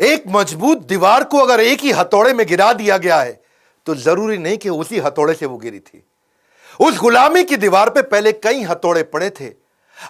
एक मजबूत दीवार को अगर एक ही हथौड़े में गिरा दिया गया है तो जरूरी नहीं कि उसी हथौड़े से वो गिरी थी। उस गुलामी की दीवार पे पहले कई हथौड़े पड़े थे।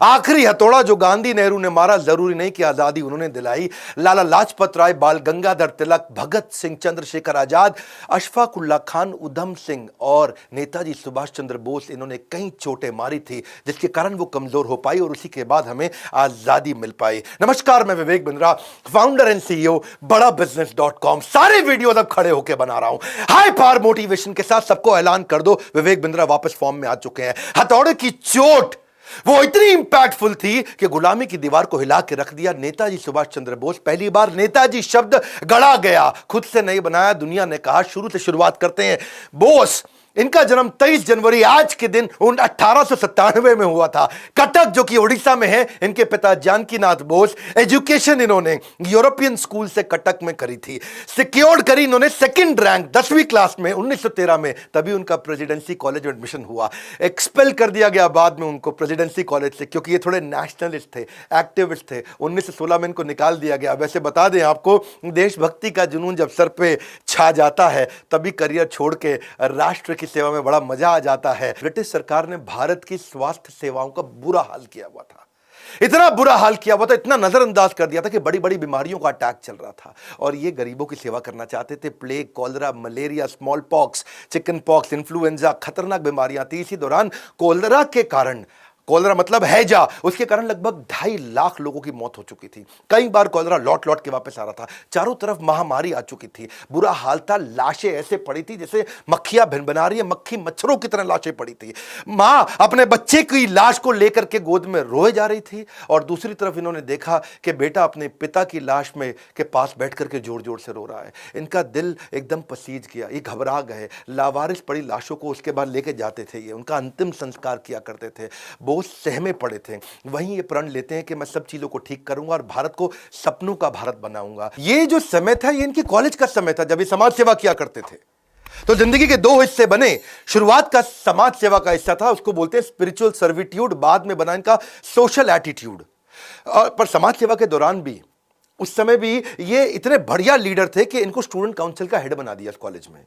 आखिरी हथौड़ा जो गांधी नेहरू ने मारा, जरूरी नहीं कि आजादी उन्होंने दिलाई। लाला लाजपत राय, बाल गंगाधर तिलक, भगत सिंह, चंद्रशेखर आजाद, अशफाक उल्लाह खान, उधम सिंह और नेताजी सुभाष चंद्र बोस, इन्होंने कई चोटें मारी थी जिसके कारण वो कमजोर हो पाई और उसी के बाद हमें आजादी मिल पाई। नमस्कार, मैं Vivek Bindra, founder and CEO बड़ा बिजनेस.com। सारे वीडियो अब खड़े होकर बना रहा हूं हाई पावर मोटिवेशन के साथ। सबको ऐलान कर दो, विवेक बिंद्रा वापस फॉर्म में आ चुके हैं। हथौड़े की चोट वो इतनी इंपैक्टफुल थी कि गुलामी की दीवार को हिला के रख दिया। नेताजी सुभाष चंद्र बोस, पहली बार नेताजी शब्द गढ़ा गया, खुद से नहीं बनाया। दुनिया ने कहा शुरू से शुरुआत करते हैं। बोस, इनका जन्म 23 जनवरी आज के दिन 1897 में हुआ था, कटक जो कि उड़ीसा में है। इनके पिता जानकीनाथ बोस। एजुकेशन इन्होंने यूरोपियन स्कूल से कटक में करी थी। सिक्योर्ड करी इन्होंने सेकंड रैंक 10वीं क्लास में 1913 में, तभी उनका प्रेसिडेंसी कॉलेज में एडमिशन हुआ। एक्सपेल कर दिया गया बाद में उनको प्रेसिडेंसी कॉलेज से, क्योंकि ये थोड़े नेशनलिस्ट थे, एक्टिविस्ट थे। 1916 में इनको निकाल दिया गया। वैसे बता दें आपको, देशभक्ति का जुनून जब सर पे छा जाता है तभी करियर छोड़ के राष्ट्र की सेवा में बड़ा मजा आ जाता है। ब्रिटिश सरकार ने भारत की स्वास्थ्य सेवाओं का बुरा हाल किया हुआ था, इतना बुरा हाल किया हुआ था, इतना नजरअंदाज कर दिया था कि बड़ी बड़ी बीमारियों का अटैक चल रहा था और ये गरीबों की सेवा करना चाहते थे। Plague, cholera, malaria, small pox, chicken pox, influenza, खतरनाक बीमारियां थी। इसी दौरान कॉलरा के कारण, कॉलरा मतलब हैजा, उसके कारण लगभग 2.5 लाख लोगों की मौत हो चुकी थी। कई बार कॉलरा लौट लौट के वापस आ रहा था। चारों तरफ महामारी आ चुकी थी, बुरा हाल था। लाशें ऐसे पड़ी थी जैसे मक्खियां भिन बना रही है, मक्खी मच्छरों की तरह लाशें पड़ी थी। मां अपने बच्चे की लाश को लेकर के गोद में रोए जा रही थी और दूसरी तरफ इन्होंने देखा कि बेटा अपने पिता की लाश में के पास बैठ करके जोर जोर से रो रहा है। इनका दिल एकदम पसीज गया, ये घबरा गए। लावारिस पड़ी लाशों को उसके बाद लेके जाते थे, ये उनका अंतिम संस्कार किया करते थे। बोस सहमे पड़े थे। वहीं ये प्रण लेते हैं कि मैं सब चीजों को ठीक करूंगा और भारत को सपनों का भारत बनाऊंगा। ये जो समय था ये इनके कॉलेज का समय था जब ये समाज सेवा किया करते थे। तो जिंदगी के 2 हिस्से बने। शुरुआत का समाज सेवा का हिस्सा था, उसको बोलते हैं स्पिरिचुअल सर्विट्यूड, बाद में बना इनका सोशल एटीट्यूड। पर समाज सेवा के दौरान भी, उस समय भी ये इतने बढ़िया लीडर थे कि इनको स्टूडेंट काउंसिल का हेड बना दिया कॉलेज में।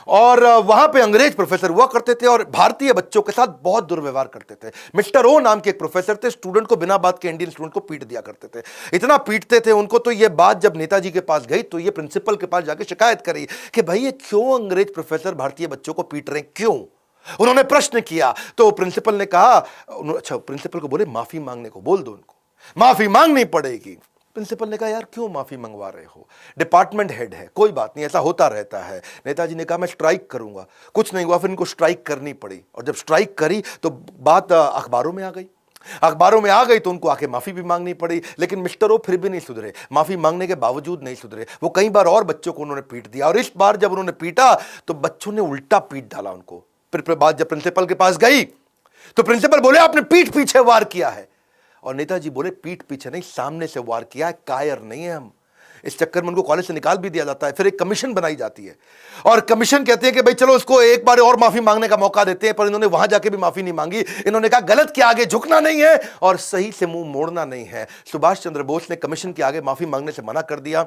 और वहां पे अंग्रेज प्रोफेसर हुआ करते थे और भारतीय बच्चों के साथ बहुत दुर्व्यवहार करते थे। मिस्टर ओ नाम के एक प्रोफेसर थे, स्टूडेंट को बिना बात के, इंडियन स्टूडेंट को पीट दिया करते थे। इतना पीटते थे उनको, तो ये बात जब नेताजी के पास गई तो ये प्रिंसिपल के पास जाके शिकायत करी कि भाई ये क्यों अंग्रेज प्रोफेसर भारतीय बच्चों को पीट रहे हैं, क्यों? उन्होंने प्रश्न किया तो प्रिंसिपल ने कहा, अच्छा, प्रिंसिपल को बोले माफी मांगने को बोल दो, उनको माफी मांगनी पड़ेगी। प्रिंसिपल ने कहा यार क्यों माफी मंगवा रहे हो, डिपार्टमेंट हेड है, कोई बात नहीं, ऐसा होता रहता है। नेताजी ने कहा मैं स्ट्राइक करूंगा। कुछ नहीं हुआ, फिर इनको स्ट्राइक करनी पड़ी और जब स्ट्राइक करी तो बात अखबारों में आ गई। अखबारों में आ गई तो उनको आके माफी भी मांगनी पड़ी। लेकिन मिस्टर ओ फिर भी नहीं सुधरे, माफी मांगने के बावजूद नहीं सुधरे। वो कई बार और बच्चों को उन्होंने पीट दिया और इस बार जब उन्होंने पीटा तो बच्चों ने उल्टा पीट डाला उनको। फिर बात जब प्रिंसिपल के पास गई तो प्रिंसिपल बोले आपने पीठ पीछे वार किया है और नेताजी बोले पीठ पीछे नहीं, सामने से वार किया है, कायर नहीं है हम। इस चक्कर में उनको कॉलेज से निकाल भी दिया जाता है। फिर एक कमीशन बनाई जाती है और कमीशन कहते हैं कि भाई चलो उसको एक बार और माफी मांगने का मौका देते हैं, पर इन्होंने वहां जाके भी माफी नहीं मांगी। इन्होंने कहा गलत के आगे झुकना नहीं है और सही से मुंह मोड़ना नहीं है। सुभाष चंद्र बोस ने कमीशन के आगे माफी मांगने से मना कर दिया।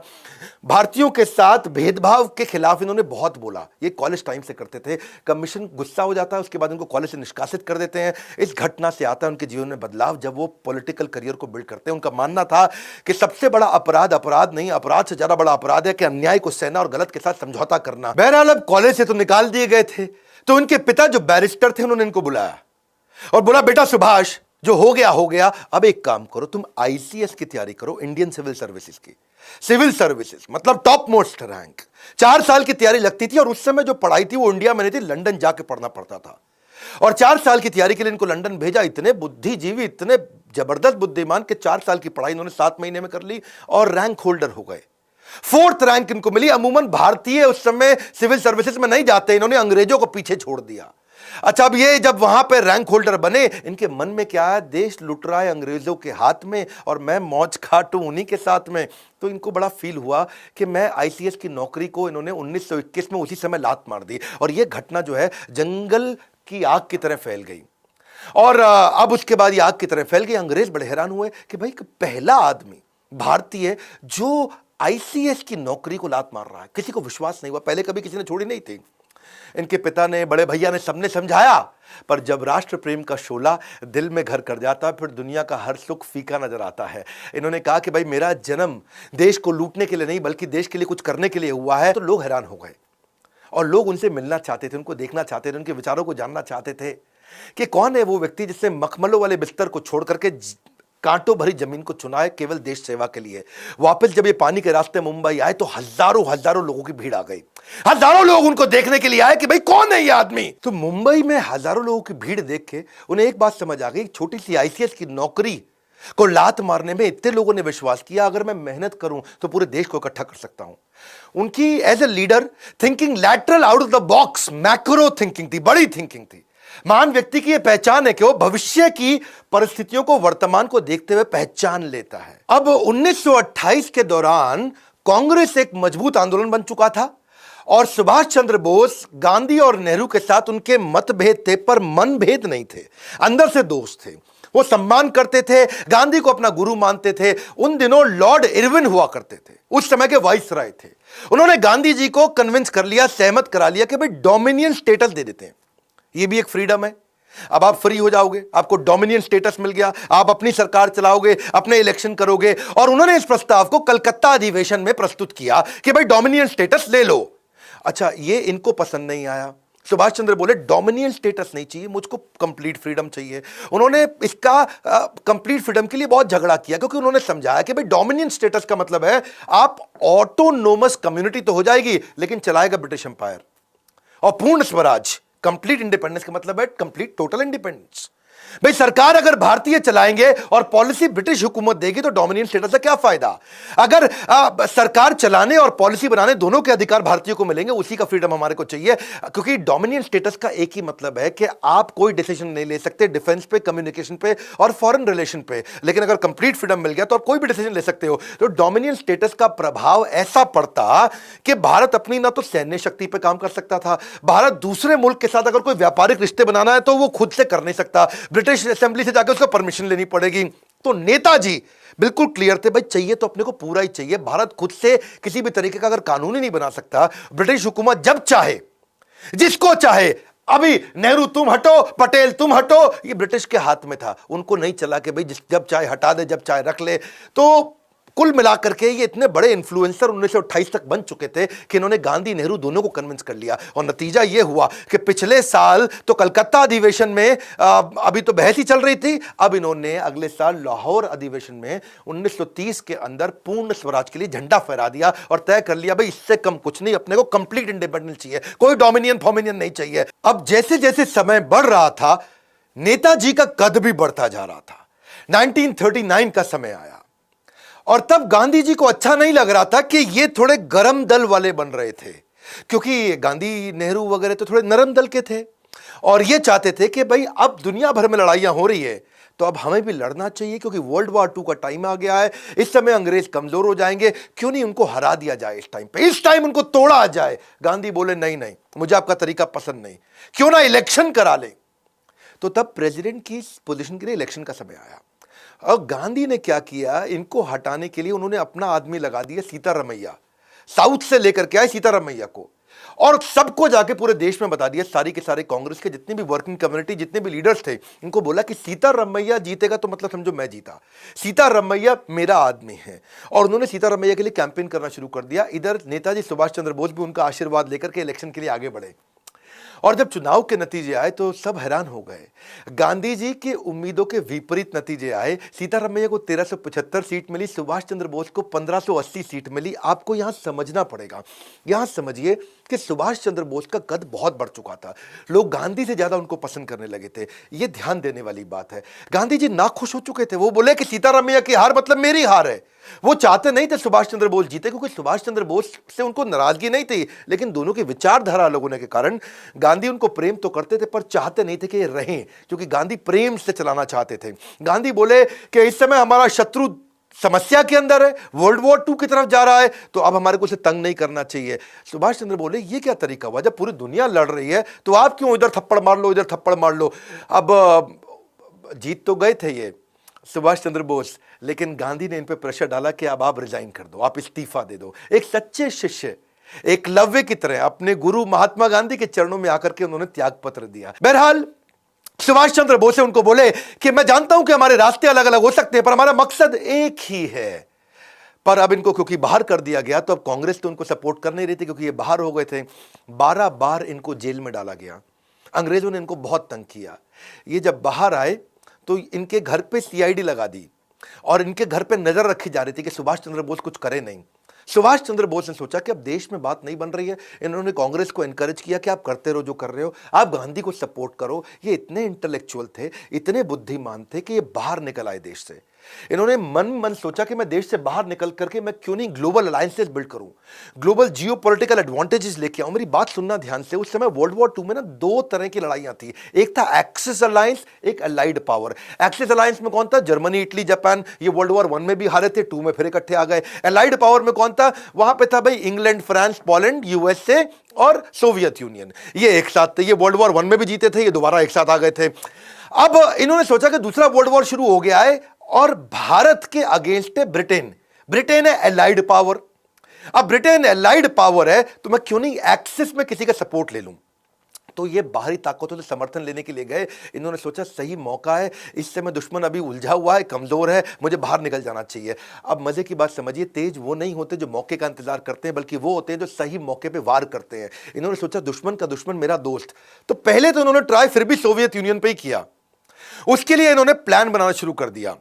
भारतीयों के साथ भेदभाव के खिलाफ इन्होंने बहुत बोला, ये कॉलेज टाइम से करते थे। कमीशन गुस्सा हो जाता है, उसके बाद इनको कॉलेज से निष्कासित कर देते हैं। इस घटना से आता है उनके जीवन में बदलाव जब वो पॉलिटिकल करियर को बिल्ड करते हैं। उनका मानना था कि सबसे बड़ा अपराध अपराध नहीं, अपराध से ज्यादा बड़ा अपराध है कि अन्याय को सहना और गलत के साथ समझौता करना। बहरहाल अब कॉलेज से तो निकाल दिए गए थे, तो उनके पिता जो बैरिस्टर थे उन्होंने इनको बुलाया और बोला बेटा सुभाष, जो हो गया, अब एक काम करो, तुम आईसीएस की तैयारी करो, इंडियन सिविल सर्विसेज की। सिविल सर्विसेज मतलब टॉप मोस्ट रैंक। 4 साल की तैयारी लगती थी और उस समय जो पढ़ाई थी वो इंडिया में नहीं थी, लंदन जाके पढ़ना पड़ता था। और 4 साल की तैयारी के लिए इनको लंदन भेजा। इतने बुद्धिजीवी, इतने जबरदस्त बुद्धिमान कि 4 साल की पढ़ाई इन्होंने 7 महीने में कर ली और रैंक होल्डर हो गए। 4th रैंक इनको मिली। अमूमन भारतीय उस समय सिविल सर्विसेज में नहीं जाते, इन्होंने अंग्रेजों को पीछे छोड़ दिया। अच्छा, अब ये जब वहां पे रैंक होल्डर बने, इनके मन में क्या है, देश लुट रहा है अंग्रेजों के हाथ में और मैं मौज खाटूं उन्हीं के साथ में। तो इनको बड़ा फील हुआ कि मैं आईसीएस की नौकरी को इन्होंने 1921 में उसी समय लात मार दी और ये घटना जो है जंगल की आग की तरह फैल गई। और अब उसके बाद ये आग की तरह फैल गई। अंग्रेज बड़े हैरान हुए कि भाई पहला आदमी भारतीय जो आईसीएस की नौकरी को लात मार रहा है। किसी को विश्वास नहीं हुआ, पहले कभी किसी ने छोड़ी नहीं थी। इनके पिता ने, बड़े भैया ने, सबने समझाया, पर जब राष्ट्र प्रेम का शोला दिल में घर कर जाता है, फिर दुनिया का हर सुख फीका नजर आता है। इन्होंने कहा कि भाई मेरा जन्म देश को लूटने के लिए नहीं बल्कि देश के लिए कुछ करने के लिए हुआ है। तो लोग हैरान हो गए और लोग उनसे मिलना चाहते थे, उनको देखना चाहते थे, उनके विचारों को जानना चाहते थे कि कौन है वो व्यक्ति जिसने मखमलों वाले बिस्तर को छोड़ करके कांटों भरी जमीन को चुना है केवल देश सेवा के लिए। वापस जब ये पानी के रास्ते मुंबई आए तो हजारों हजारों लोगों की भीड़ आ गई। हजारों लोग उनको देखने के लिए आए कि भाई कौन है ये आदमी। तो मुंबई में हजारों लोगों की भीड़ देख के उन्हें एक बात समझ आ गई, छोटी सी आईसीएस की नौकरी को लात मारने में इतने लोगों ने विश्वास किया, अगर मैं मेहनत करूं तो पूरे देश को इकट्ठा कर सकता हूं। उनकी as a leader thinking lateral out of the box, macro thinking थी, बड़ी थिंकिंग थी। महान व्यक्ति की यह पहचान है कि वो भविष्य की परिस्थितियों को वर्तमान को देखते हुए पहचान लेता है। अब 1928 के दौरान कांग्रेस एक मजबूत आंदोलन बन चुका था और सुभाष चंद्र बोस, गांधी और नेहरू के साथ उनके मतभेद थे पर मनभेद नहीं थे, अंदर से दोस्त थे। वो सम्मान करते थे, गांधी को अपना गुरु मानते थे। उन दिनों लॉर्ड इरविन हुआ करते थे, उस समय के वाइसराय थे। उन्होंने गांधी जी को कन्विंस कर लिया, सहमत करा लिया कि भाई डोमिनियन स्टेटस दे देते हैं, ये भी एक फ्रीडम है। अब आप फ्री हो जाओगे, आपको डोमिनियन स्टेटस मिल गया, आप अपनी सरकार चलाओगे, अपने इलेक्शन करोगे। और उन्होंने इस प्रस्ताव को कलकत्ता अधिवेशन में प्रस्तुत किया कि भाई डोमिनियन स्टेटस ले लो। अच्छा, ये इनको पसंद नहीं आया। सुभाष चंद्र बोले डोमिनियन स्टेटस नहीं चाहिए, मुझको कंप्लीट फ्रीडम चाहिए। उन्होंने इसका कंप्लीट फ्रीडम के लिए बहुत झगड़ा किया, क्योंकि उन्होंने समझाया कि भाई डोमिनियन स्टेटस का मतलब है आप ऑटोनोमस कम्युनिटी तो हो जाएगी लेकिन चलाएगा ब्रिटिश एम्पायर। और पूर्ण स्वराज, कंप्लीट इंडिपेंडेंस का मतलब है कंप्लीट टोटल इंडिपेंडेंस। भाई सरकार अगर भारतीय चलाएंगे और पॉलिसी ब्रिटिश हुकूमत देगी तो डोमिनियन स्टेटस का क्या फायदा। अगर सरकार चलाने और पॉलिसी बनाने दोनों के अधिकार भारतीयों को मिलेंगे, उसी का फ्रीडम हमारे को चाहिए। क्योंकि डोमिनियन स्टेटस का एक ही मतलब है कि आप कोई डिसीजन नहीं ले सकते डिफेंस पे, कम्युनिकेशन पे और फॉरेन रिलेशन पे, लेकिन अगर कंप्लीट फ्रीडम मिल गया तो आप कोई भी डिसीजन ले सकते हो। तो डोमिनियन स्टेटस का प्रभाव ऐसा पड़ता कि भारत अपनी ना तो सैन्य शक्ति पे काम कर सकता था, भारत दूसरे मुल्क के साथ अगर कोई व्यापारिक रिश्ते बनाना है तो वो खुद से कर नहीं सकता, ब्रिटिश असेंबली से जाकर उसको परमिशन लेनी पड़ेगी। तो नेताजी बिल्कुल क्लियर थे, भाई चाहिए तो अपने को पूरा ही चाहिए। भारत खुद से किसी भी तरीके का अगर कानून ही नहीं बना सकता, ब्रिटिश हुकूमत जब चाहे जिसको चाहे, अभी नेहरू तुम हटो, पटेल तुम हटो, ये ब्रिटिश के हाथ में था। उनको नहीं चला कि भाई जब चाहे हटा दे, जब चाहे रख ले। तो कुल मिलाकर के ये इतने बड़े इन्फ्लुएंसर 1928 तक बन चुके थे कि इन्होंने गांधी नेहरू दोनों को कन्विंस कर लिया। और नतीजा ये हुआ कि पिछले साल तो कलकत्ता अधिवेशन में अभी तो बहस ही चल रही थी, अब इन्होंने अगले साल लाहौर अधिवेशन में 1930 के अंदर पूर्ण स्वराज के लिए झंडा फहरा दिया और तय कर लिया भाई इससे कम कुछ नहीं, अपने को कंप्लीट इंडिपेंडेंस चाहिए, कोई डोमिनियन फॉमिनियन नहीं चाहिए। अब जैसे जैसे समय बढ़ रहा था, नेताजी का कद भी बढ़ता जा रहा था। 1939 का समय आया और तब गांधी जी को अच्छा नहीं लग रहा था कि ये थोड़े गरम दल वाले बन रहे थे, क्योंकि गांधी नेहरू वगैरह तो थोड़े नरम दल के थे और ये चाहते थे कि भाई अब दुनिया भर में लड़ाइयां हो रही है तो अब हमें भी लड़ना चाहिए, क्योंकि वर्ल्ड वॉर 2 का टाइम आ गया है। इस समय अंग्रेज कमजोर हो जाएंगे, क्यों नहीं उनको हरा दिया जाए इस टाइम पे, इस टाइम उनको तोड़ा आ जाए। गांधी बोले नहीं नहीं, मुझे आपका तरीका पसंद नहीं, क्यों ना इलेक्शन करा ले। तो तब प्रेसिडेंट की पोजीशन के लिए इलेक्शन का समय आया। और गांधी ने क्या किया, इनको हटाने के लिए उन्होंने अपना आदमी लगा दिया, सीतारमैया। साउथ से लेकर के आए सीतारमैया को और सबको जाके पूरे देश में बता दिया, सारी के सारे कांग्रेस के जितने भी वर्किंग कम्युनिटी, जितने भी लीडर्स थे, इनको बोला कि सीतारमैया जीतेगा तो मतलब समझो मैं जीता, सीतारमैया मेरा आदमी है। और उन्होंने सीतारमैया के लिए कैंपेन करना शुरू कर दिया। इधर नेताजी सुभाष चंद्र बोस भी उनका आशीर्वाद लेकर के इलेक्शन के लिए आगे बढ़े। और जब चुनाव के नतीजे आए तो सब हैरान हो गए। गांधी जी की उम्मीदों के विपरीत नतीजे आए। सीतारमैया को 1375 सीट मिली, सुभाष चंद्र बोस को 1580 सीट मिली। आपको यहां समझना पड़ेगा, यहां समझिए कि सुभाष चंद्र बोस का कद बहुत बढ़ चुका था, लोग गांधी से ज्यादा उनको पसंद करने लगे थे। यह ध्यान देने वाली बात है। गांधी जी नाखुश हो चुके थे, वो बोले कि सीतारमैया की हार मतलब मेरी हार है। वो चाहते नहीं थे सुभाष चंद्र बोस जीते, क्योंकि सुभाष चंद्र बोस से उनको नाराजगी नहीं थी, लेकिन दोनों की विचारधारा अलग होने के कारण गांधी उनको प्रेम तो करते थे पर चाहते नहीं थे कि ये रहें, क्योंकि गांधी प्रेम से चलाना चाहते थे। गांधी बोले कि इस समय हमारा शत्रु समस्या के अंदर है, वर्ल्ड वॉर 2 की तरफ जा रहा है, तो अब हमारे को उसे तंग नहीं करना चाहिए। सुभाष चंद्र बोले ये क्या तरीका हुआ, जब पूरी दुनिया लड़ रही है तो आप क्यों इधर थप्पड़ मार लो, इधर थप्पड़ मार लो। अब जीत तो गए थे ये, सुभाष चंद्र बोस, लेकिन गांधी ने इन पे प्रेशर डाला कि अब आप रिजाइन कर दो, आप इस्तीफा दे दो। एक सच्चे शिष्य एकलव्य की तरह अपने गुरु महात्मा गांधी के चरणों में आकर के उन्होंने त्याग पत्र दिया। बहरहाल सुभाष चंद्र बोस उनको बोले कि मैं जानता हूं कि हमारे रास्ते अलग अलग हो सकते हैं, पर हमारा मकसद एक ही है। पर अब इनको क्योंकि बाहर कर दिया गया, तो अब कांग्रेस तो उनको सपोर्ट कर नहीं रही थी, क्योंकि ये बाहर हो गए थे। 12 बार इनको जेल में डाला गया। अंग्रेजों ने इनको बहुत तंग किया। ये जब बाहर आए तो इनके घर पे सीआईडी लगा दी और इनके घर पे नजर रखी जा रही थी कि सुभाष चंद्र बोस कुछ करे नहीं। सुभाष चंद्र बोस ने सोचा कि अब देश में बात नहीं बन रही है। इन्होंने कांग्रेस को एनकरेज किया कि आप करते रहो जो कर रहे हो, आप गांधी को सपोर्ट करो। ये इतने इंटेलेक्चुअल थे, इतने बुद्धिमान थे कि ये बाहर निकल आए देश से। इन्होंने मन सोचा कि मैं देश से बाहर निकल करके मैं क्यों नहीं ग्लोबल अलायंसेस बिल्ड करूं, ग्लोबल जियोपॉलिटिकल एडवांटेजेस लेके आऊं। मेरी बात सुनना ध्यान से। उस समय वर्ल्ड वॉर 2 में ना 2 तरह की लड़ाइयां थी। एक था एक्सिस अलायंस, एक अलाइड पावर। एक्सिस अलायंस में कौन था? Germany, Italy, Japan. ये वर्ल्ड वॉर 1 में भी हारे थे, 2 में फिर इकट्ठे आ गए। अलाइड पावर में कौन था? वहां पे था भाई इंग्लैंड, फ्रांस, पोलैंड, यूएसए और सोवियत यूनियन। ये एक साथ थे। ये वर्ल्ड वॉर 1 में भी जीते थे, ये दोबारा एक साथ आ गए थे। अब इन्होंने सोचा कि दूसरा वर्ल्ड वॉर शुरू हो गया है और भारत के अगेंस्ट है ब्रिटेन। ब्रिटेन है एलाइड पावर। अब ब्रिटेन एलाइड पावर है तो मैं क्यों नहीं एक्सिस में किसी का सपोर्ट ले लूं। तो ये बाहरी ताकतों से समर्थन लेने के लिए गए। इन्होंने सोचा सही मौका है, इससे मैं दुश्मन अभी उलझा हुआ है, कमजोर है, मुझे बाहर निकल जाना चाहिए। अब मजे की बात समझिए, तेज वो नहीं होते जो मौके का इंतजार करते हैं, बल्कि वो होते हैं जो सही मौके पे वार करते हैं। इन्होंने सोचा दुश्मन का दुश्मन मेरा दोस्त। तो पहले तो इन्होंने ट्राई फिर भी सोवियत यूनियन पे ही किया। उसके लिए इन्होंने प्लान बनाना शुरू कर दिया।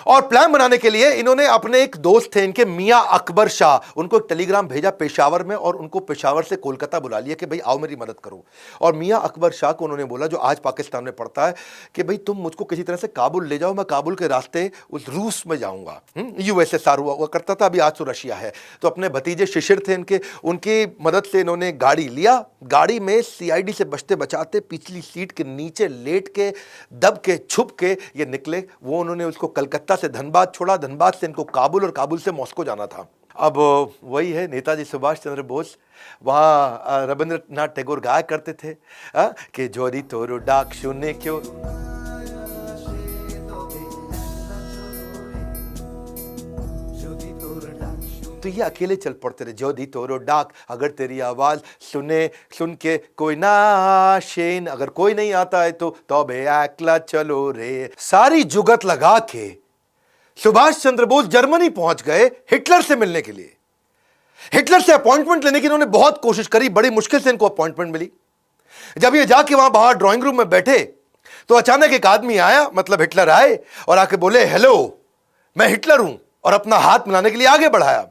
और प्लान बनाने के लिए इन्होंने अपने एक दोस्त थे इनके, मियां अकबर शाह, उनको एक टेलीग्राम भेजा पेशावर में और उनको पेशावर से कोलकाता बुला लिया कि भाई आओ मेरी मदद करो। और मियां अकबर शाह को उन्होंने बोला, जो आज पाकिस्तान में पड़ता है, कि भाई तुम मुझको किसी तरह से काबुल ले जाओ, मैं काबुल के रास्ते उस रूस में जाऊंगा। यूएसएसआर हुआ करता था, अभी आज तो रशिया है। तो अपने भतीजे शिशिर थे इनके, उनकी मदद से इन्होंने गाड़ी लिया। गाड़ी में सीआईडी से बचते बचाते पिछली सीट के नीचे लेट के, दब के, छुप के ये निकले। वो उन्होंने उसको कलकत्ता से धनबाद छोड़ा, धनबाद से इनको काबुल और काबुल से मॉस्को जाना था। अब वही है, नेताजी सुभाष चंद्र बोस वहां रविंद्रनाथ टैगोर गाया करते थे कि जोरी तोरो डाक सुने क्यों। तो ये अकेले चल पड़ते रहे। जोधी तोरो डाक, अगर तेरी आवाज सुन के कोई ना शेन, अगर कोई नहीं आता है तो तौबे अकेला चलो रे। सारी जुगत लगा के सुभाष चंद्र बोस जर्मनी पहुंच गए हिटलर से मिलने के लिए। हिटलर से अपॉइंटमेंट लेने की इन्होंने बहुत कोशिश करी, बड़ी मुश्किल से इनको अपॉइंटमेंट मिली। जब ये जाके वहां बाहर ड्राइंग रूम में बैठे तो अचानक एक आदमी आया, मतलब हिटलर आए और आके बोले, हेलो मैं हिटलर हूं, और अपना हाथ मिलाने के लिए आगे बढ़ाया।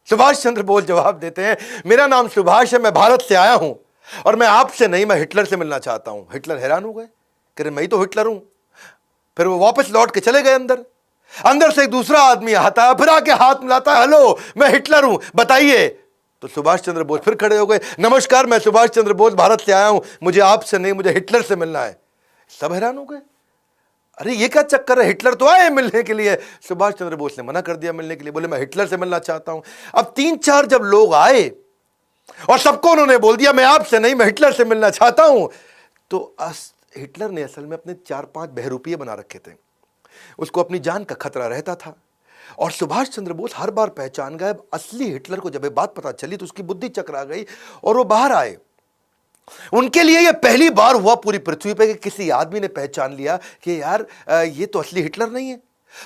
सुभाष चंद्र बोस जवाब देते हैं, मेरा नाम सुभाष है, मैं भारत से आया हूं और मैं आपसे नहीं, मैं हिटलर से मिलना चाहता हूं। हिटलर हैरान हो गए, कह रहे मैं ही तो हिटलर हूं। फिर वो वापस लौट के चले गए अंदर। अंदर से एक दूसरा आदमी आता है, फिर आके हाथ मिलाता है, हेलो मैं हिटलर हूं, बताइए। तो सुभाष चंद्र बोस फिर खड़े हो गए, नमस्कार मैं सुभाष चंद्र बोस भारत से आया हूं, मुझे आपसे नहीं, मुझे हिटलर से मिलना है। सब हैरान हो गए, अरे ये क्या चक्कर है, हिटलर तो आए मिलने के लिए। सुभाष चंद्र बोस ने मना कर दिया मिलने के लिए, बोले मैं हिटलर से मिलना चाहता हूं। अब 3-4 जब लोग आए और सबको उन्होंने बोल दिया मैं आपसे नहीं, मैं हिटलर से मिलना चाहता हूं, तो हिटलर ने असल में अपने 4-5 बहरूपिये बना रखे थे। उसको अपनी जान का खतरा रहता था और सुभाष चंद्र बोस हर बार पहचान गए। असली हिटलर को जब ये बात पता चली तो उसकी बुद्धि चकरा गई और वो बाहर आए। उनके लिए यह पहली बार हुआ पूरी पृथ्वी पे कि किसी आदमी ने पहचान लिया कि यार ये तो असली हिटलर नहीं है।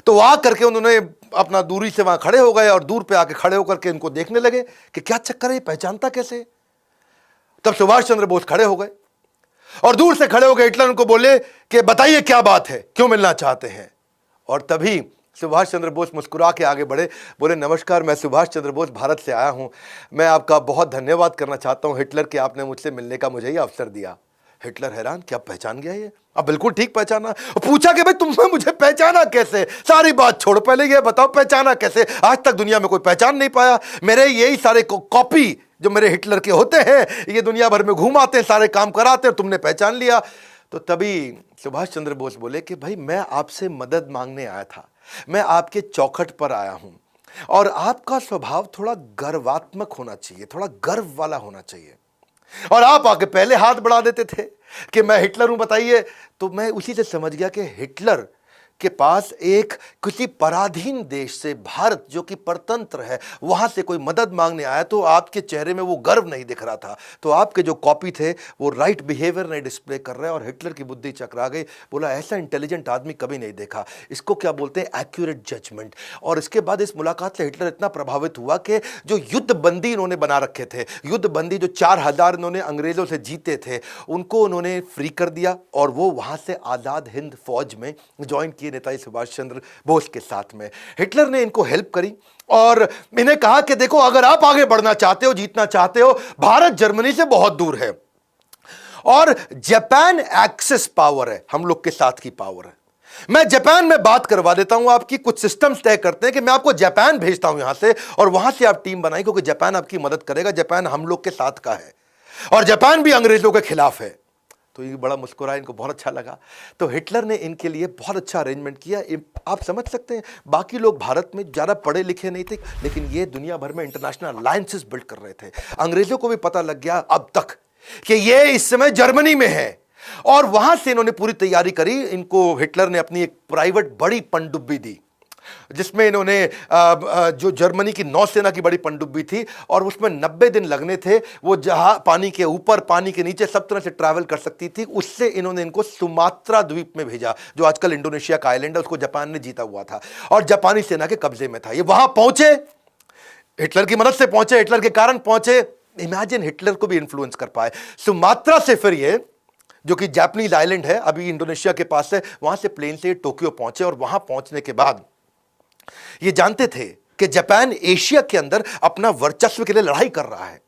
तो वहां करके उन्होंने अपना दूरी से वहां खड़े हो गए और दूर पे आके खड़े होकर के इनको देखने लगे कि क्या चक्कर है, ये पहचानता कैसे। तब सुभाष चंद्र बोस खड़े हो गए और दूर से खड़े हो गए हिटलर उनको बोले कि बताइए क्या बात है, क्यों मिलना चाहते हैं। और तभी सुभाष चंद्र बोस मुस्कुरा के आगे बढ़े, बोले नमस्कार मैं सुभाष चंद्र बोस भारत से आया हूं, मैं आपका बहुत धन्यवाद करना चाहता हूं हिटलर कि आपने मुझसे मिलने का मुझे ही अवसर दिया। हिटलर हैरान, क्या पहचान गया ये? अब बिल्कुल ठीक पहचाना। पूछा कि भाई तुमने मुझे पहचाना कैसे? सारी बात छोड़, पहले ये बताओ पहचाना कैसे? आज तक दुनिया में कोई पहचान नहीं पाया। मेरे यही सारे कॉपी जो मेरे हिटलर के होते हैं, ये दुनिया भर में घूमाते हैं, सारे काम कराते हैं, तुमने पहचान लिया। तो तभी सुभाष चंद्र बोस बोले कि भाई मैं आपसे मदद मांगने आया था, मैं आपके चौखट पर आया हूं और आपका स्वभाव थोड़ा गर्वात्मक होना चाहिए, थोड़ा गर्व वाला होना चाहिए। और आप आके पहले हाथ बढ़ा देते थे कि मैं हिटलर हूं बताइए। तो मैं उसी से समझ गया कि हिटलर के पास एक किसी पराधीन देश से, भारत जो कि परतंत्र है, वहां से कोई मदद मांगने आया तो आपके चेहरे में वो गर्व नहीं दिख रहा था। तो आपके जो कॉपी थे वो राइट बिहेवियर नहीं डिस्प्ले कर रहे, और हिटलर की बुद्धि चकरा गई। बोला ऐसा इंटेलिजेंट आदमी कभी नहीं देखा। इसको क्या बोलते हैं? Accurate judgement. और इसके बाद इस मुलाकात से हिटलर इतना प्रभावित हुआ कि जो युद्ध बंदी इन्होंने बना रखे थे, युद्ध बंदी जो 4000 इन्होंने अंग्रेजों से जीते थे, उनको उन्होंने फ्री कर दिया और वो वहां से आजाद हिंद फौज में ज्वाइन किए नेताजी सुभाष चंद्र बोस के साथ में। हिटलर ने इनको हेल्प करी और इन्हें कहा कि देखो, अगर आप आगे बढ़ना चाहते हो, जीतना चाहते हो, भारत जर्मनी से बहुत दूर है और जापान एक्सेस पावर है, हम लोग के साथ की पावर है। मैं जापान में बात करवा देता हूं, आपकी कुछ सिस्टम्स तय करते हैं कि मैं आपको जापान भेजता हूं यहां से, और वहां से आप टीम बनाई, क्योंकि जापान आपकी मदद करेगा, जापान हम लोग के साथ का है और जापान भी अंग्रेजों के खिलाफ है। तो ये बड़ा मुस्कुराया, इनको बहुत अच्छा लगा। तो हिटलर ने इनके लिए बहुत अच्छा अरेंजमेंट किया। आप समझ सकते हैं, बाकी लोग भारत में ज़्यादा पढ़े लिखे नहीं थे, लेकिन ये दुनिया भर में इंटरनेशनल अलायंसेस बिल्ड कर रहे थे। अंग्रेजों को भी पता लग गया अब तक कि ये इस समय जर्मनी में है, और वहां से इन्होंने पूरी तैयारी करी। इनको हिटलर ने अपनी एक प्राइवेट बड़ी पनडुब्बी दी, जिसमें इन्होंने जो जर्मनी की नौसेना की बड़ी पनडुब्बी थी, और उसमें 90 दिन लगने थे। वो जहां पानी के ऊपर, पानी के नीचे सब तरह से ट्रैवल कर सकती थी। उससे इन्होंने इनको सुमात्रा द्वीप में भेजा, जो आजकल इंडोनेशिया का आइलैंड है, उसको जापान ने जीता हुआ था और जापानी सेना के कब्जे में था। ये वहां पहुंचे, हिटलर की मदद से पहुंचे, हिटलर के कारण पहुंचे। इमेजिन, हिटलर को भी इन्फ्लुएंस कर पाए। सुमात्रा से फिर ये, जो कि जापानीज आइलैंड है, अभी इंडोनेशिया के पास है, वहां से प्लेन से टोक्यो पहुंचे। और वहां पहुंचने के बाद ये जानते थे कि जापान एशिया के अंदर अपना वर्चस्व के लिए लड़ाई कर रहा है।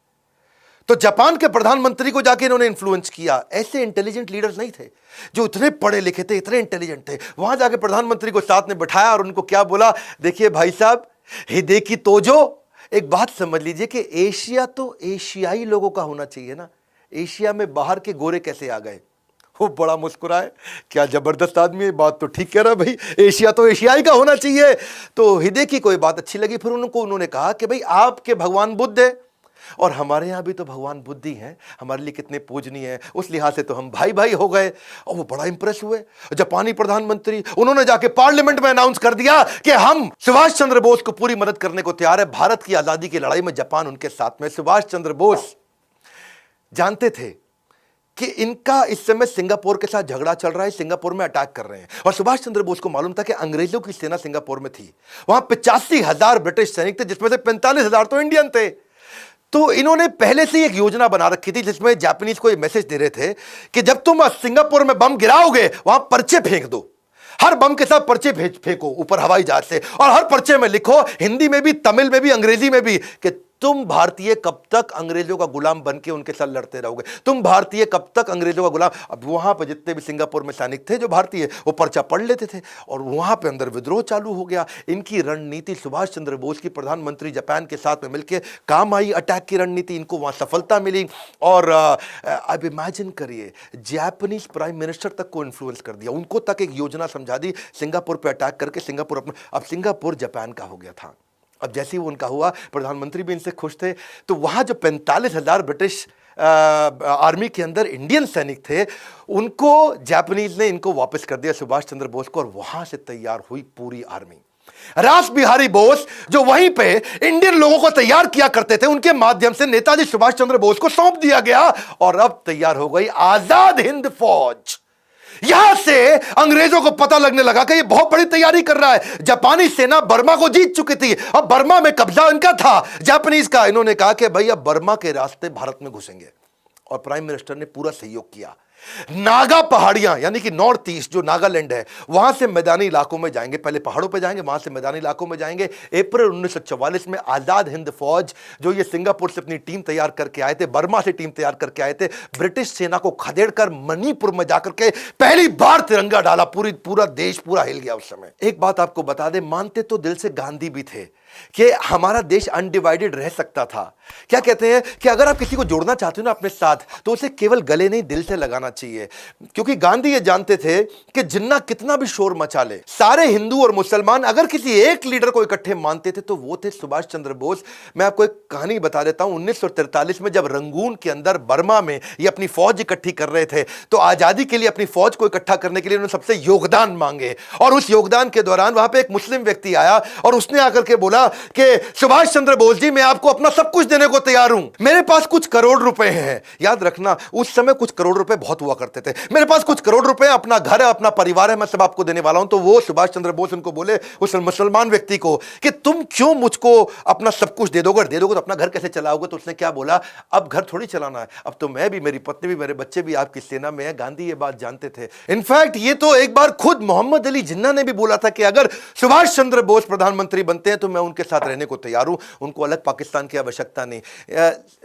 तो जापान के प्रधानमंत्री को जाके इन्होंने इन्फ्लुएंस किया। ऐसे इंटेलिजेंट लीडर्स नहीं थे जो इतने पढ़े लिखे थे, इतने इंटेलिजेंट थे। वहां जाके प्रधानमंत्री को साथ में बिठाया और उनको क्या बोला, देखिए भाई साहब, हिदेकी तोजो, एक बात समझ लीजिए कि एशिया तो एशियाई लोगों का होना चाहिए ना, एशिया में बाहर के गोरे कैसे आ गए? वो बड़ा मुस्कुराए, क्या जबरदस्त आदमी है, बात तो ठीक कह रहा है भाई, एशिया तो एशियाई का होना चाहिए। तो हिदेकी को ये बात अच्छी लगी। फिर उन्होंने कहा कि भाई आपके भगवान बुद्ध है और हमारे यहाँ भी तो भगवान बुद्ध ही हैं, हमारे लिए कितने पूजनीय है, उस लिहाज से तो हम भाई भाई हो गए। और वो बड़ा इंप्रेस हुए जापानी प्रधानमंत्री। उन्होंने जाके पार्लियामेंट में अनाउंस कर दिया कि हम सुभाष चंद्र बोस को पूरी मदद करने को तैयार है। भारत की आजादी की लड़ाई में जापान उनके साथ में। सुभाष चंद्र बोस जानते थे कि इनका इस समय सिंगापुर के साथ झगड़ा चल रहा है, सिंगापुर में अटैक कर रहे हैं, और सुभाष चंद्र बोस को मालूम था कि अंग्रेजों की सेना सिंगापुर में थी। वहां 85,000 ब्रिटिश सैनिक थे, जिसमें से 45,000 तो इंडियन थे। तो इन्होंने पहले से एक योजना बना रखी थी, जिसमें जापानीज को ये मैसेज दे रहे थे कि जब तुम सिंगापुर में बम गिराओगे, वहां पर्चे फेंक दो, हर बम के साथ पर्चे फेंको ऊपर हवाई जहाज से, और हर पर्चे में लिखो, हिंदी में भी, तमिल में भी, अंग्रेजी में भी, कि तुम भारतीय कब तक अंग्रेजों का गुलाम बनके उनके साथ लड़ते रहोगे, तुम भारतीय कब तक अंग्रेजों का गुलाम। अब वहां पर जितने भी सिंगापुर में सैनिक थे जो भारतीय, वो पर्चा पढ़ लेते थे, और वहां पे अंदर विद्रोह चालू हो गया। इनकी रणनीति सुभाष चंद्र बोस की, प्रधानमंत्री जापान के साथ में मिलकर काम आई, अटैक की रणनीति, इनको वहां सफलता मिली। और अब इमेजिन करिए, जापानीज प्राइम मिनिस्टर तक को इन्फ्लुएंस कर दिया, उनको तक एक योजना समझा दी, सिंगापुर पर अटैक करके सिंगापुर अपना, अब सिंगापुर जापान का हो गया था। अब जैसे ही वो उनका हुआ, प्रधानमंत्री भी इनसे खुश थे। तो वहां जो 45,000 ब्रिटिश आर्मी के अंदर इंडियन सैनिक थे, उनको जापानीज ने इनको वापस कर दिया, सुभाष चंद्र बोस को, और वहां से तैयार हुई पूरी आर्मी। रास बिहारी बोस जो वहीं पे इंडियन लोगों को तैयार किया करते थे, उनके माध्यम से नेताजी सुभाष चंद्र बोस को सौंप दिया गया, और अब तैयार हो गई आजाद हिंद फौज। यहां से अंग्रेजों को पता लगने लगा कि ये बहुत बड़ी तैयारी कर रहा है। जापानी सेना बर्मा को जीत चुकी थी, अब बर्मा में कब्जा इनका था, जापानीज का। इन्होंने कहा कि भाई अब बर्मा के रास्ते भारत में घुसेंगे, और प्राइम मिनिस्टर ने पूरा सहयोग किया। नागा पहाड़ियां, यानी कि नॉर्थ ईस्ट जो नागालैंड है, वहां से मैदानी इलाकों में जाएंगे, पहले पहाड़ों पे जाएंगे, वहां से मैदानी इलाकों में जाएंगे। अप्रैल 1944 में आजाद हिंद फौज, जो ये सिंगापुर से अपनी टीम तैयार करके आए थे, बर्मा से टीम तैयार करके आए थे, ब्रिटिश सेना को खदेड़कर मणिपुर में जाकर के पहली बार तिरंगा डाला। पूरा देश पूरा हिल गया उस समय। एक बात आपको बता दें, मानते तो दिल से गांधी भी थे, कि हमारा देश अनडिवाइडेड रह सकता था। क्या कहते हैं कि अगर आप किसी को जोड़ना चाहते हो ना अपने साथ, तो उसे केवल गले नहीं दिल से लगाना चाहिए। क्योंकि गांधी ये जानते थे कि जिन्ना कितना भी शोर मचा ले, सारे हिंदू और मुसलमान अगर किसी एक लीडर को इकट्ठे मानते थे तो वो थे सुभाष चंद्र बोस। मैं आपको एक कहानी बता देता हूं। 1943 में जब रंगून के अंदर बर्मा में ये अपनी फौज इकट्ठी कर रहे थे, तो आजादी के लिए अपनी फौज को इकट्ठा करने के लिए उन्होंने सबसे योगदान मांगे। और उस योगदान के दौरान वहां पे एक मुस्लिम व्यक्ति आया और उसने आकर के बोला कि सुभाष चंद्र बोस जी, मैं आपको अपना सब कुछ देने को तैयार हूं, मेरे पास कुछ करोड़ रुपए हैं। याद रखना, उस समय कुछ करोड़ रुपए बहुत हुआ करते थे। मेरे पास कुछ करोड़ रुपए, अपना घर है, अपना परिवार है, मैं सब आपको देने वाला हूं। तो वो सुभाष चंद्र बोस उनको बोले, उस मुसलमान व्यक्ति को, कि तुम क्यों मुझको अपना सब कुछ दे दोगे तो अपना घर कैसे चलाओगे? तो उसने क्या बोला, अब घर थोड़ी चलाना है, अब तो मैं भी, मेरी पत्नी भी, मेरे बच्चे भी आपकी सेना में है। गांधी ये बात जानते थे। इनफैक्ट ये तो एक बार खुद मोहम्मद अली जिन्ना ने भी बोला था कि अगर सुभाष चंद्र बोस प्रधानमंत्री बनते हैं तो मैं उनके साथ रहने को तैयार हूं, उनको अलग पाकिस्तान की आवश्यकता नहीं।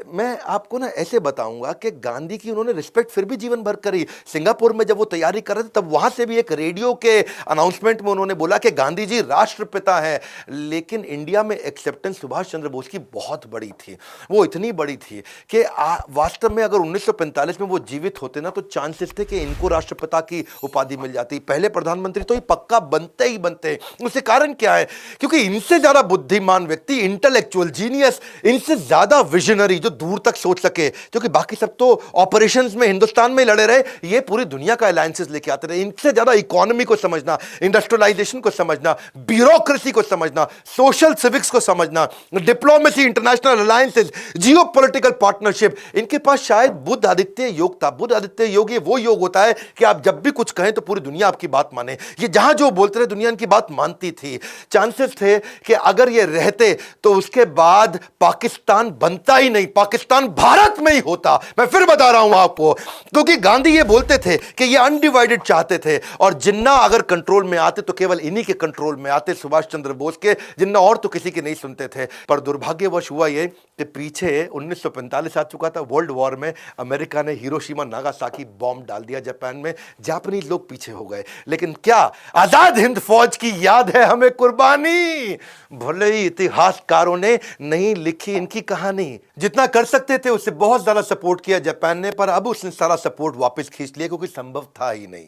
मैं आपको ना ऐसे बताऊंगा कि गांधी की उन्होंने रिस्पेक्ट फिर भी जीवन भर करी। सिंगापुर में जब वो तैयारी कर रहे थे, तब वहां से भी एक रेडियो के अनाउंसमेंट में उन्होंने बोला कि गांधी जी राष्ट्रपिता हैं। लेकिन इंडिया में एक्सेप्टेंस सुभाष चंद्र बोस की बहुत बड़ी थी। वो इतनी बड़ी थी कि वास्तव में अगर 1945 में वो जीवित होते ना, तो चांसेस थे कि इनको राष्ट्रपिता की उपाधि मिल जाती। पहले प्रधानमंत्री तो ये पक्का बनते ही बनते। उसके कारण क्या है? क्योंकि इनसे ज्यादा बुद्धिमान व्यक्ति, इंटेलेक्चुअल जीनियस, इनसे ज्यादा विजनरी, जो दूर तक सोच सके, क्योंकि बाकी सब तो ऑपरेशंस में हिंदुस्तान में लड़े रहे, ये पूरी दुनिया का अलायंसेस लेके आते रहे। इनसे ज्यादा इकोनॉमी को समझना, इंडस्ट्रियलाइजेशन को समझना, ब्यूरोक्रेसी को समझना, सोशल सिविक्स को समझना, डिप्लोमेसी, इंटरनेशनल अलायंसेस, जियो पॉलिटिकल पार्टनरशिप, इनके पास शायद बुद्ध आदित्य योग था। बुद्ध आदित्य योग ये वो योग होता है कि आप जब भी कुछ कहें तो पूरी दुनिया आपकी बात माने। ये जहां जो बोलते रहे, दुनिया इनकी बात मानती थी। चांसेस थे कि अगर ये रहते तो उसके बाद पाकिस्तान बनता ही नहीं, पाकिस्तान भारत में ही होता। मैं फिर बता रहा हूं आपको, क्योंकि गांधी ये बोलते थे कि ये अनडिवाइडेड चाहते थे, और जिन्ना अगर कंट्रोल में आते तो केवल इन्हीं के कंट्रोल में आते, सुभाष चंद्र बोस के। जिन्ना और तो किसी के नहीं सुनते थे। पर दुर्भाग्यवश हुआ ये कि पीछे 1945 आ चुका था, वर्ल्ड वॉर में अमेरिका ने हिरोशिमा नागासाकी बॉम्ब डाल दिया जापान में। जापानीज लोग पीछे हो गए, लेकिन क्या आजाद हिंद फौज की याद है हमें कुर्बानी। भले ही इतिहासकारों ने नहीं लिखी इनकी कहानी, जितना कर सकते थे उससे बहुत ज्यादा सपोर्ट किया जापान ने, पर अब उसने सारा सपोर्ट वापस खींच लिया, क्योंकि संभव था ही नहीं।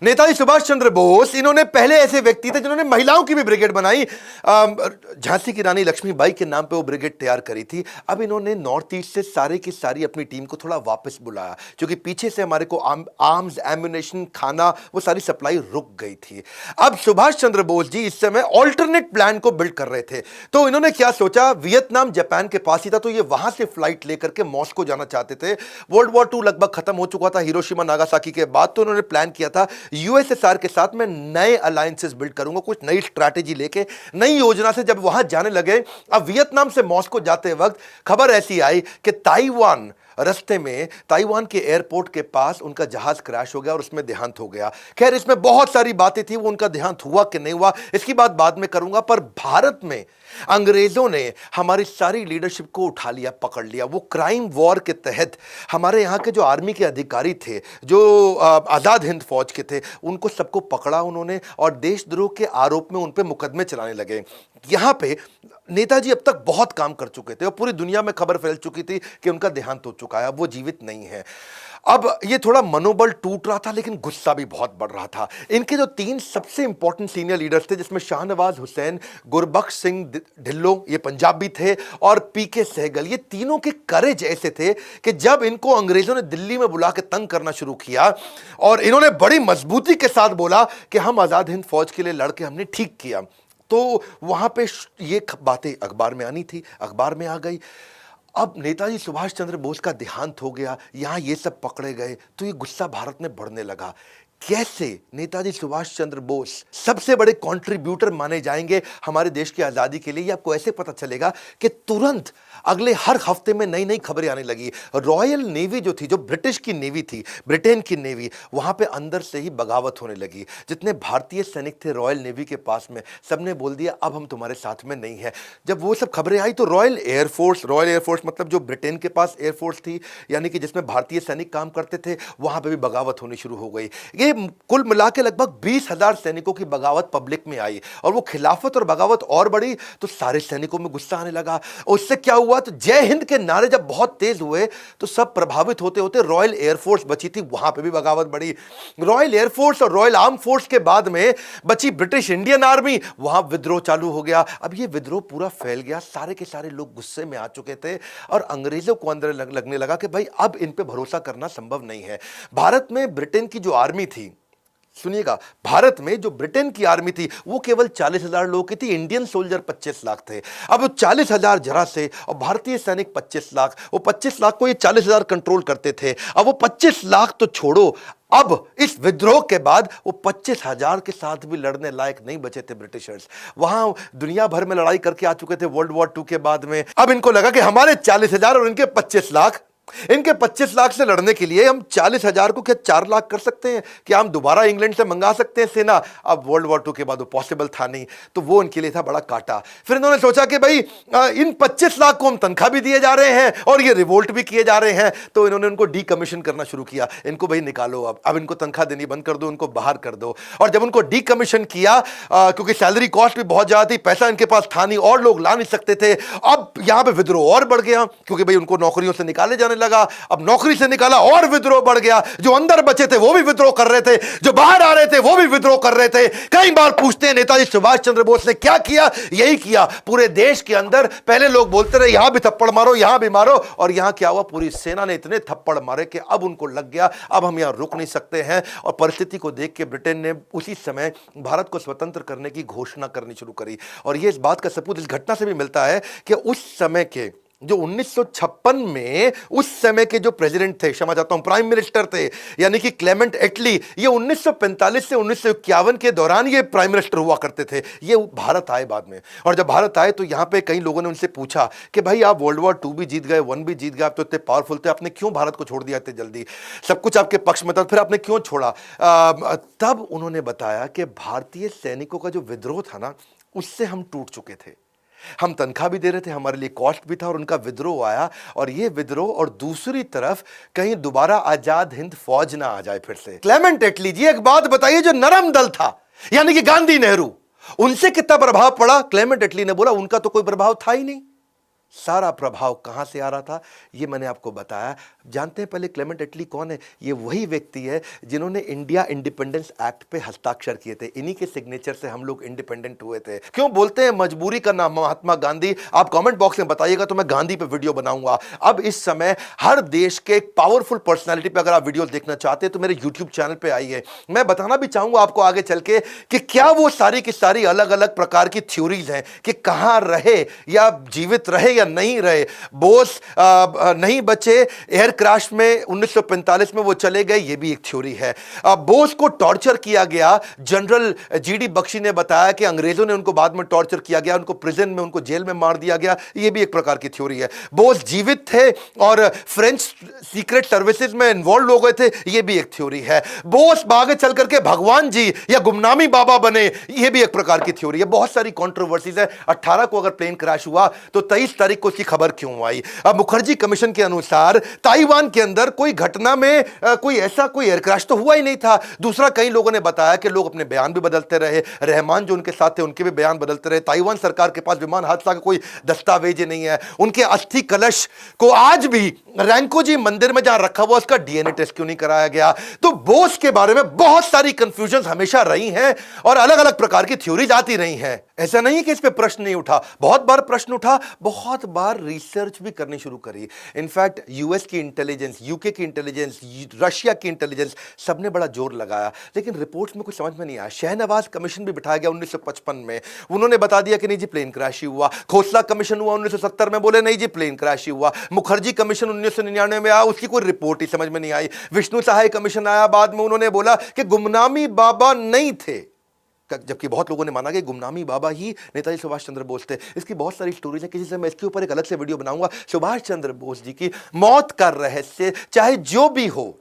नेताजी सुभाष चंद्र बोस, इन्होंने पहले ऐसे व्यक्ति थे जिन्होंने महिलाओं की भी ब्रिगेड बनाई। झांसी की रानी लक्ष्मीबाई के नाम पे वो ब्रिगेड तैयार करी थी। अब इन्होंने नॉर्थ ईस्ट से सारे की सारी अपनी टीम को थोड़ा वापस बुलाया, क्योंकि पीछे से हमारे को आर्म्स, एम्युनिशन, खाना, वो सारी सप्लाई रुक गई थी। अब सुभाष चंद्र बोस जी इस समय ऑल्टरनेट प्लान को बिल्ड कर रहे थे। तो इन्होंने क्या सोचा, वियतनाम जापान के पास ही था, तो ये वहां से फ्लाइट लेकर के मॉस्को जाना चाहते थे। वर्ल्ड वॉर 2 लगभग खत्म हो चुका था हिरोशिमा नागासाकी के बाद। तो उन्होंने प्लान किया था यूएसएसआर के साथ मैं नए अलायंसेस बिल्ड करूंगा, कुछ नई स्ट्रैटेजी लेके, नई योजना से। जब वहां जाने लगे, अब वियतनाम से मॉस्को जाते वक्त खबर ऐसी आई कि ताइवान, रास्ते में ताइवान के एयरपोर्ट के पास उनका जहाज क्रैश हो गया और उसमें देहांत हो गया। खैर, इसमें बहुत सारी बातें थी, वो उनका देहांत हुआ कि नहीं हुआ इसकी बात बाद में करूंगा। पर भारत में अंग्रेजों ने हमारी सारी लीडरशिप को उठा लिया, पकड़ लिया। वो क्राइम वॉर के तहत हमारे यहाँ के जो आर्मी के अधिकारी थे, जो आजाद हिंद फौज के थे, उनको सबको पकड़ा उन्होंने, और देशद्रोह के आरोप में उन पे मुकदमे चलाने लगे। यहाँ पे नेताजी अब तक बहुत काम कर चुके थे और पूरी दुनिया में खबर फैल चुकी थी कि उनका देहांत हो चुका है, अब वो जीवित नहीं है। अब ये थोड़ा मनोबल टूट रहा था, लेकिन गुस्सा भी बहुत बढ़ रहा था। इनके जो 3 सबसे इंपॉर्टेंट सीनियर लीडर्स थे, जिसमें शाहनवाज हुसैन, गुरबख्श सिंह ढिल्लों, ये पंजाबी थे, और पीके सहगल, ये तीनों के करेज ऐसे थे कि जब इनको अंग्रेजों ने दिल्ली में बुला के तंग करना शुरू किया, और इन्होंने बड़ी मजबूती के साथ बोला कि हम आजाद हिंद फौज के लिए लड़के हमने ठीक किया, तो वहां पे ये बातें अखबार में आनी थी, अखबार में आ गई। अब नेताजी सुभाष चंद्र बोस का देहांत हो गया, यहां ये सब पकड़े गए, तो ये गुस्सा भारत में बढ़ने लगा। कैसे नेताजी सुभाष चंद्र बोस सबसे बड़े कंट्रीब्यूटर माने जाएंगे हमारे देश की आज़ादी के लिए, ये आपको ऐसे पता चलेगा कि तुरंत अगले हर हफ्ते में नई नई खबरें आने लगी। रॉयल नेवी जो थी, जो ब्रिटिश की नेवी थी, ब्रिटेन की नेवी, वहां पे अंदर से ही बगावत होने लगी। जितने भारतीय सैनिक थे रॉयल नेवी के पास में, सबने बोल दिया अब हम तुम्हारे साथ में नहीं है। जब वो सब खबरें आई तो रॉयल एयरफोर्स मतलब जो ब्रिटेन के पास एयरफोर्स थी, यानी कि जिसमें भारतीय सैनिक काम करते थे, वहां पर भी बगावत होनी शुरू हो गई। ये ये कुल मिला के लगभग 20,000 सैनिकों की बगावत पब्लिक में आई और वो खिलाफत और बगावत और बढ़ी तो सारे सैनिकों में गुस्सा आने लगा। और उससे क्या हुआ, तो जय हिंद के नारे जब बहुत तेज हुए तो सब प्रभावित होते होते रॉयल एयरफोर्स बची थी, वहां पे भी बगावत बढ़ी। रॉयल एयरफोर्स और रॉयल आर्म फोर्स के बाद में बची ब्रिटिश इंडियन आर्मी, वहां विद्रोह चालू हो गया। अब ये विद्रोह पूरा फैल गया, सारे के सारे लोग गुस्से में आ चुके थे और अंग्रेजों को अंदर लगने लगा कि भाई अब इन पे भरोसा करना संभव नहीं है। भारत में ब्रिटेन की जो आर्मी थी, सुनिएगा, भारत में जो ब्रिटेन की आर्मी थी वो केवल 40,000 लोगों की थी, इंडियन सोल्जर 25 लाख थे। अब 40,000 जरा से और भारतीय सैनिक 25 लाख, वो 25 लाख को ये 40,000 कंट्रोल करते थे। अब वो 25 लाख तो छोड़ो, अब इस विद्रोह के बाद वो 25,000 के साथ भी लड़ने लायक नहीं बचे थे ब्रिटिशर्स। वहां दुनिया भर में लड़ाई करके आ चुके थे वर्ल्ड वॉर 2 के बाद में। अब इनको लगा कि हमारे 40,000 और इनके 25 लाख, इनके 25 लाख से लड़ने के लिए हम 40,000 को क्या 4 लाख कर सकते हैं, क्या हम दोबारा इंग्लैंड से मंगा सकते हैं सेना। अब वर्ल्ड वॉर 2 के बाद वो पॉसिबल था नहीं, तो वो उनके लिए था बड़ा काटा। फिर इन्होंने सोचा कि भाई इन 25 लाख को हम तनख्वाह भी दिए जा रहे हैं और ये रिवोल्ट भी किए जा रहे हैं, तो इन्होंने उनको डीकमीशन करना शुरू किया। इनको भाई निकालो, अब इनको तनख्वाह देनी बंद कर दो, इनको बाहर कर दो। और जब उनको डीकमीशन किया, क्योंकि सैलरी कॉस्ट भी बहुत ज्यादा थी, पैसा इनके पास था नहीं और लोग ला नहीं सकते थे, अब यहां पर विद्रोह और बढ़ गया क्योंकि भाई उनको नौकरियों से निकाले जाने लगा। अब नौकरी से निकाला और विद्रोह बढ़ गया, जो अंदर बचे थे वो भी विद्रोह कर रहे थे, जो बाहर आ रहे थे वो भी विद्रोह कर रहे थे। कई बार पूछते हैं नेताजी सुभाष चंद्र बोस ने क्या किया, यही किया। पूरे देश के अंदर पहले लोग बोलते रहे यहां भी थप्पड़ मारो, यहां भी मारो, और यहां क्या हुआ, पूरी सेना ने इतने थप्पड़ मारे कि अब उनको लग गया अब हम यहां रुक नहीं सकते हैं। और परिस्थिति को देख के ब्रिटेन ने उसी समय भारत को स्वतंत्र करने की घोषणा करनी शुरू करी। और यह इस बात का सबूत इस घटना से भी मिलता है कि उस समय के जो 1956 में उस समय के जो प्रेसिडेंट थे, क्षमा चाहता हूं, प्राइम मिनिस्टर थे, यानी कि क्लेमेंट एटली, ये 1945 से 1951 के दौरान ये प्राइम मिनिस्टर हुआ करते थे। ये भारत आए बाद में, और जब भारत आए तो यहां पे कई लोगों ने उनसे पूछा कि भाई आप वर्ल्ड वॉर 2 भी जीत गए, 1 भी जीत गए, आप तो इतने पावरफुल थे, आपने क्यों भारत को छोड़ दिया इतने जल्दी, सब कुछ आपके पक्ष में था, फिर आपने क्यों छोड़ा। तब उन्होंने बताया कि भारतीय सैनिकों का जो विद्रोह था ना, उससे हम टूट चुके थे, हम तनख्वाह भी दे रहे थे, हमारे लिए कॉस्ट भी था, और उनका विद्रोह आया। और ये विद्रोह, और दूसरी तरफ कहीं दोबारा आजाद हिंद फौज ना आ जाए फिर से। क्लेमेंट एटली जी, एक बात बताइए, जो नरम दल था यानी कि गांधी नेहरू, उनसे कितना प्रभाव पड़ा। क्लेमेंट एटली ने बोला उनका तो कोई प्रभाव था ही नहीं। सारा प्रभाव कहां से आ रहा था ये मैंने आपको बताया। जानते हैं पहले क्लेमेंट एटली कौन है? ये वही व्यक्ति है जिन्होंने इंडिया इंडिपेंडेंस एक्ट पे हस्ताक्षर किए थे। इन्हीं के सिग्नेचर से हम लोग इंडिपेंडेंट हुए थे। क्यों बोलते हैं मजबूरी का नाम महात्मा गांधी? आप कमेंट बॉक्स में बताइएगा तो मैं गांधी पे वीडियो बनाऊंगा। अब इस समय हर देश के एक पावरफुल पर्सनैलिटी पे अगर आप वीडियो देखना चाहते हैं तो मेरे यूट्यूब चैनल पे आइए। मैं बताना भी चाहूंगा आपको आगे चल के कि क्या वो सारी की सारी अलग अलग प्रकार की थ्योरीज हैं कि कहां रहे या जीवित रहे या नहीं रहे। बोस नहीं बचे, एयर क्रैश में 1945 में वो चले गए, ये भी एक थ्योरी है। बोस को टॉर्चर किया गया, जनरल जीडी बख्शी ने बताया कि अंग्रेजों ने उनको बाद में टॉर्चर किया गया, उनको प्रिजन में, उनको जेल में मार दिया गया, ये भी एक प्रकार की थ्योरी है। बोस जीवित थे और फ्रेंच सीक्रेट सर्विसेज में इन्वॉल्व हो गए थे, ये भी एक थ्योरी है। बोस आगे चल करके भगवान जी या गुमनामी बाबा बने, ये भी एक प्रकार की थ्योरी है। बहुत सारी कंट्रोवर्सीज है। 18 को अगर प्लेन क्रैश हुआ तो 23 तारीख को उसकी खबर क्यों आई? अब मुखर्जी कमीशन के अनुसार ताइवान के अंदर कोई घटना में कोई एयर क्रैश तो हुआ ही नहीं था। दूसरा, कई लोगों ने बताया कि लोग अपने बयान भी बदलते रहे, रहमान जो उनके साथ थे उनके भी बयान बदलते रहे। ताइवान सरकार के पास विमान हादसा का कोई दस्तावेज नहीं है। उनके अस्थि कलश को आज भी रैंकोजी मंदिर में जहां रखा हुआ उसका डीएनए टेस्ट क्यों नहीं कराया गया? तो बोस के बारे में बहुत सारी कंफ्यूजन हमेशा रही हैं और अलग अलग प्रकार की थ्योरीज आती रही हैं। ऐसा नहीं कि इस पे प्रश्न नहीं उठा, बहुत बार प्रश्न उठा, बहुत बार रिसर्च भी करनी शुरू करी। इनफैक्ट यूएस की इंटेलिजेंस, यूके की इंटेलिजेंस, रशिया की इंटेलिजेंस, सबने बड़ा जोर लगाया, लेकिन रिपोर्ट्स में कुछ समझ में नहीं आया। शहनवाज कमीशन भी बिठाया गया 1955 में, उन्होंने बता दिया कि नहीं जी प्लेन क्रैश ही हुआ। खोसला कमीशन हुआ 1970 में, बोले नहीं जी प्लेन क्रैश ही हुआ। मुखर्जी कमीशन 1999 में आया, उसकी कोई रिपोर्ट ही समझ में नहीं आई। विष्णु सहाय कमीशन आया बाद में, उन्होंने बोला कि गुमनामी बाबा नहीं थे, जबकि बहुत लोगों ने माना कि गुमनामी बाबा ही नेताजी सुभाष चंद्र बोस थे। इसकी बहुत सारी स्टोरीज है, किसी से मैं इसके ऊपर एक अलग से वीडियो बनाऊंगा। सुभाष चंद्र बोस जी की मौत का रहस्य चाहे जो भी हो,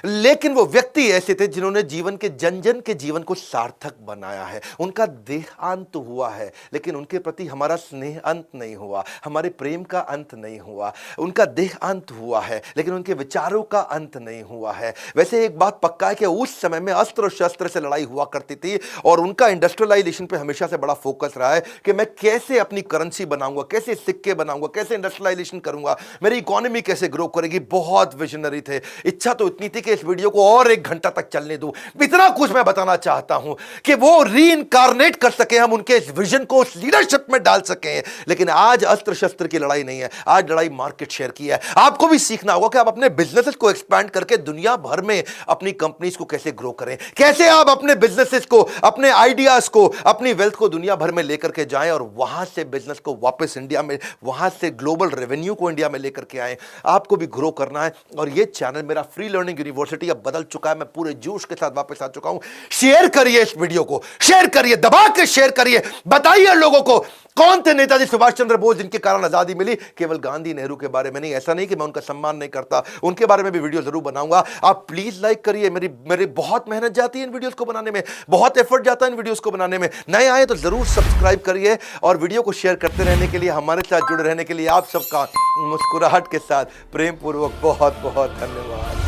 लेकिन वो व्यक्ति ऐसे थे जिन्होंने जीवन के जन जन के जीवन को सार्थक बनाया है। उनका देहांत हुआ है, लेकिन उनके प्रति हमारा स्नेह अंत नहीं हुआ, हमारे प्रेम का अंत नहीं हुआ। उनका देहांत हुआ है, लेकिन उनके विचारों का अंत नहीं हुआ है। वैसे एक बात पक्का है कि उस समय में अस्त्र शस्त्र से लड़ाई हुआ करती थी, और उनका इंडस्ट्रियलाइजेशन पे हमेशा से बड़ा फोकस रहा है कि मैं कैसे अपनी करेंसी बनाऊंगा, कैसे सिक्के बनाऊंगा, कैसे इंडस्ट्रियलाइजेशन करूंगा, मेरी इकोनॉमी कैसे ग्रो करेगी। बहुत विजनरी थे। इच्छा तो इतनी थी कि इस वीडियो को और 1 घंटा तक चलने दूं। इतना कुछ मैं बताना चाहता हूं कि वो रीइंकारनेट कर सके, हम उनके इस विजन को उस लीडरशिप में डाल सके। लेकिन आज अस्त्र शस्त्र की लड़ाई नहीं है, आज लड़ाई मार्केट शेयर की है। आपको भी सीखना होगा कि आप अपने बिजनेसेस को एक्सपैंड करके दुनिया भर में अपनी कंपनीज को कैसे ग्रो करें, कैसे आप अपने बिजनेसेस को, अपने आइडियाज को, अपनी वेल्थ को दुनिया भर में लेकर के जाएं, और वहां से बिजनेस को वापस इंडिया में, वहां से ग्लोबल रेवेन्यू को इंडिया में लेकर के आए। आपको भी ग्रो करना है, और ये चैनल मेरा फ्री लर्निंग यूनिवर्सिटी अब बदल चुका है। मैं पूरे जोश के साथ वापस आ चुका हूं। शेयर करिए इस वीडियो को, शेयर करिए, दबा के शेयर करिए। बताइए लोगों को कौन थे नेताजी सुभाष चंद्र बोस जिनके कारण आजादी मिली। केवल गांधी नेहरू के बारे में नहीं, ऐसा नहीं कि मैं उनका सम्मान नहीं करता, उनके बारे में भी वीडियो जरूर बनाऊंगा। आप प्लीज लाइक करिए। मेरी बहुत मेहनत जाती है इन वीडियोस को बनाने में, बहुत एफर्ट जाता है इन वीडियोस को बनाने में। नए आए तो जरूर सब्सक्राइब करिए, और वीडियो को शेयर करते रहने के लिए, हमारे साथ जुड़े रहने के लिए आप सबका मुस्कुराहट के साथ प्रेम पूर्वक बहुत बहुत धन्यवाद।